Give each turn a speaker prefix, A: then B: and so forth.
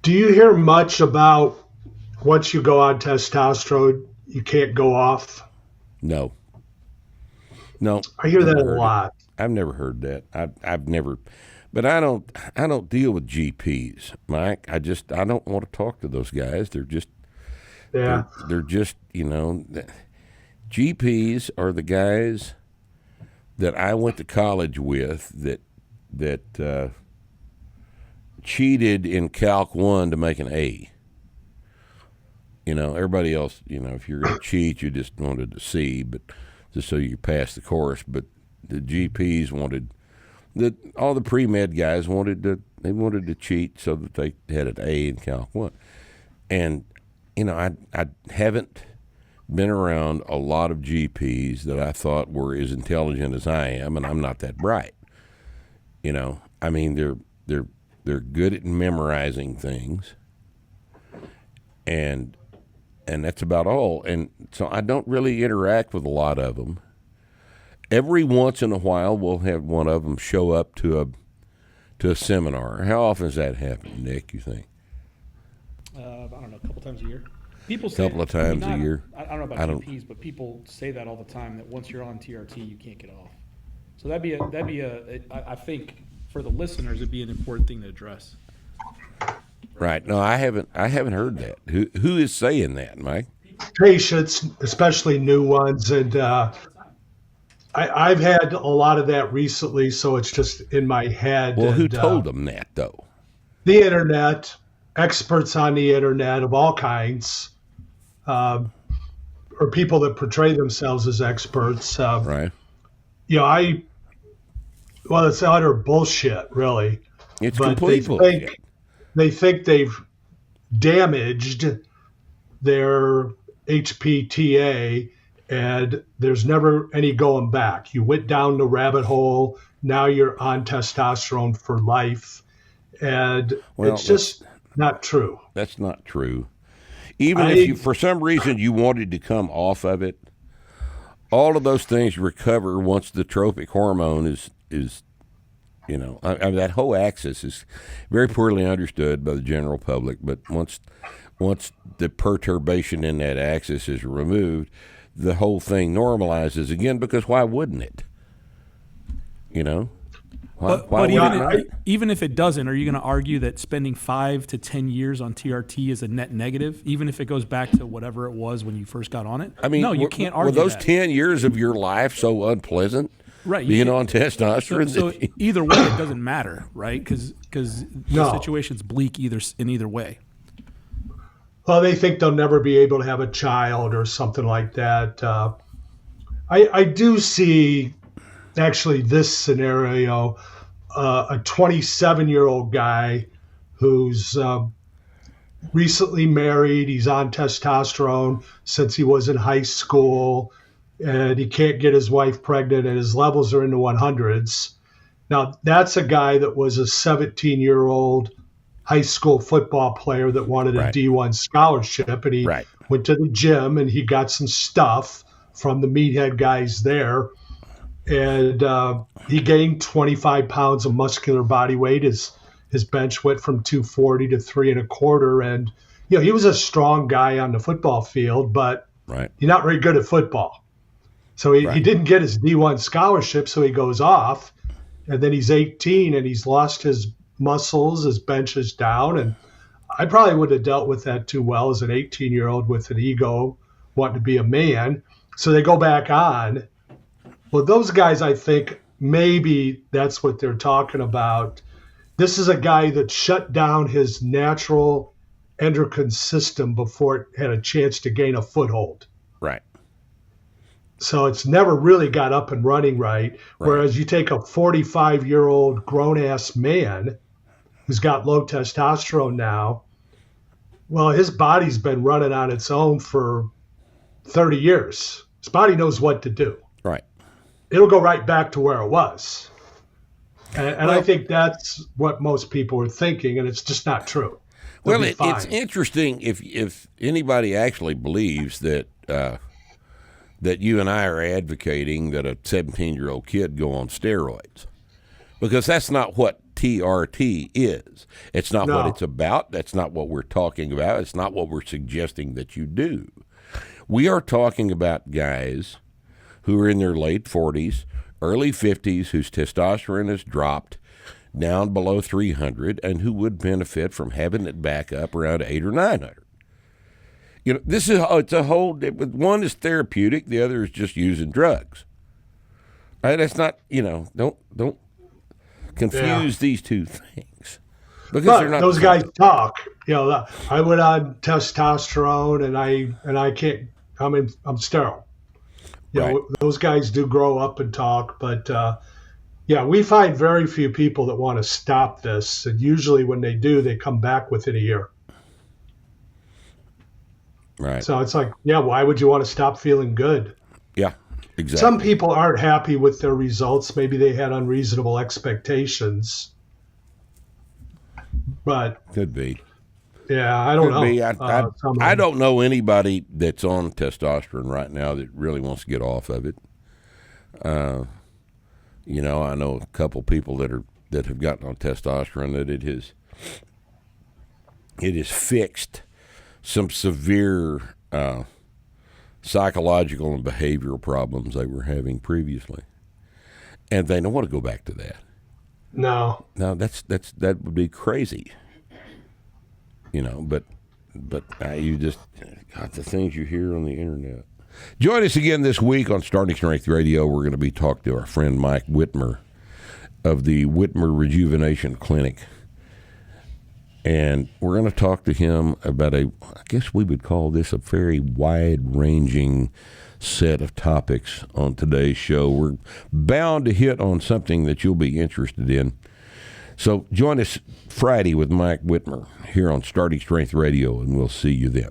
A: Do you hear much about once you go on testosterone, you can't go off?
B: No, no,
A: I hear that
B: never
A: a
B: heard it.
A: lot.
B: I've never heard that. I've never, but I don't deal with GPs, Mike. I don't want to talk to those guys.
A: Yeah.
B: They're just GPs are the guys that I went to college with that cheated in Calc 1 to make an A. Everybody else, if you're going to cheat, you just wanted to C, but just so you could pass the course. But the GPs all the pre-med guys wanted to cheat so that they had an A in Calc 1. And, I haven't been around a lot of GPs that I thought were as intelligent as I am, and I'm not that bright. I mean, they're good at memorizing things, and that's about all. And so I don't really interact with a lot of them. Every once in a while, we'll have one of them show up to a seminar. How often does that happen, Nick? You think?
C: I don't know, a couple times a year. People say
B: Couple of times a year.
C: I don't know about GPs, but people say that all the time that once you're on TRT, you can't get off. So I think for the listeners, it'd be an important thing to address.
B: Right. No, I haven't heard that. Who is saying that, Mike?
A: Patients, especially new ones. And I've had a lot of that recently, so it's just in my head.
B: Well,
A: and,
B: who told them that, though?
A: The internet, experts on the internet of all kinds, or people that portray themselves as experts.
B: Right.
A: It's utter bullshit, really.
B: It's
A: But
B: complete bullshit.
A: they think they've damaged their HPTA, and there's never any going back. You went down the rabbit hole. Now you're on testosterone for life, and it's just not true.
B: That's not true. Even if you, for some reason, you wanted to come off of it, all of those things recover once the tropic hormone is that whole axis is very poorly understood by the general public. But once the perturbation in that axis is removed, the whole thing normalizes again. Because why wouldn't it?
C: But even if it doesn't, are you going to argue that spending 5 to 10 years on TRT is a net negative, even if it goes back to whatever it was when you first got on it?
B: I mean,
C: no, you can't argue
B: were those
C: that.
B: 10 years of your life so unpleasant?
C: Right,
B: being on testosterone.
C: So either way, it doesn't matter, right? Because the situation's bleak in either way.
A: Well, they think they'll never be able to have a child or something like that. I do see actually this scenario, a 27-year-old guy who's recently married. He's on testosterone since he was in high school, and he can't get his wife pregnant, and his levels are in the 100s. Now, that's a guy that was a 17-year-old high school football player that wanted a D1 scholarship, and he went to the gym, and he got some stuff from the meathead guys there, and he gained 25 pounds of muscular body weight. His bench went from 240 to 3.25, and he was a strong guy on the football field, but he's not very good at football. So he didn't get his D1 scholarship, so he goes off, and then he's 18, and he's lost his muscles, his bench is down, and I probably would have dealt with that too well as an 18-year-old with an ego, wanting to be a man. So they go back on. Well, those guys, I think maybe that's what they're talking about. This is a guy that shut down his natural endocrine system before it had a chance to gain a foothold.
B: Right.
A: So it's never really got up and running right. Whereas you take a 45-year-old grown-ass man who's got low testosterone now, well, his body's been running on its own for 30 years. His body knows what to do.
B: Right.
A: It'll go right back to where it was. And I think that's what most people are thinking, and it's just not true.
B: Well, it's interesting if anybody actually believes that that you and I are advocating that a 17-year-old kid go on steroids, because that's not what TRT is. It's not what
A: No.
B: it's about. That's not what we're talking about. It's not what we're suggesting that you do. We are talking about guys who are in their late 40s, early 50s, whose testosterone has dropped down below 300 and who would benefit from having it back up around 800 or 900. You know, it's a whole, one is therapeutic, the other is just using drugs. Right? That's not, don't confuse these two things. Because they're not
A: those guys talk. I went on testosterone and I can't, I'm sterile.
B: Right.
A: Those guys do grow up and talk, but we find very few people that want to stop this. And usually when they do, they come back within a year.
B: Right.
A: So it's like, why would you want to stop feeling good?
B: Yeah, exactly.
A: Some people aren't happy with their results. Maybe they had unreasonable expectations. But
B: could be.
A: Yeah, I don't
B: know. I don't know anybody that's on testosterone right now that really wants to get off of it. I know a couple people that have gotten on testosterone that it has fixed some severe psychological and behavioral problems they were having previously, and they don't want to go back to that.
A: No,
B: that would be crazy. But you just got the things you hear on the internet. Join us again this week on Starting Strength Radio. We're going to be talking to our friend Mike Whitmer of the Whitmer Rejuvenation Clinic. And we're going to talk to him about I guess we would call this a very wide-ranging set of topics on today's show. We're bound to hit on something that you'll be interested in. So join us Friday with Mike Whitmer here on Starting Strength Radio, and we'll see you then.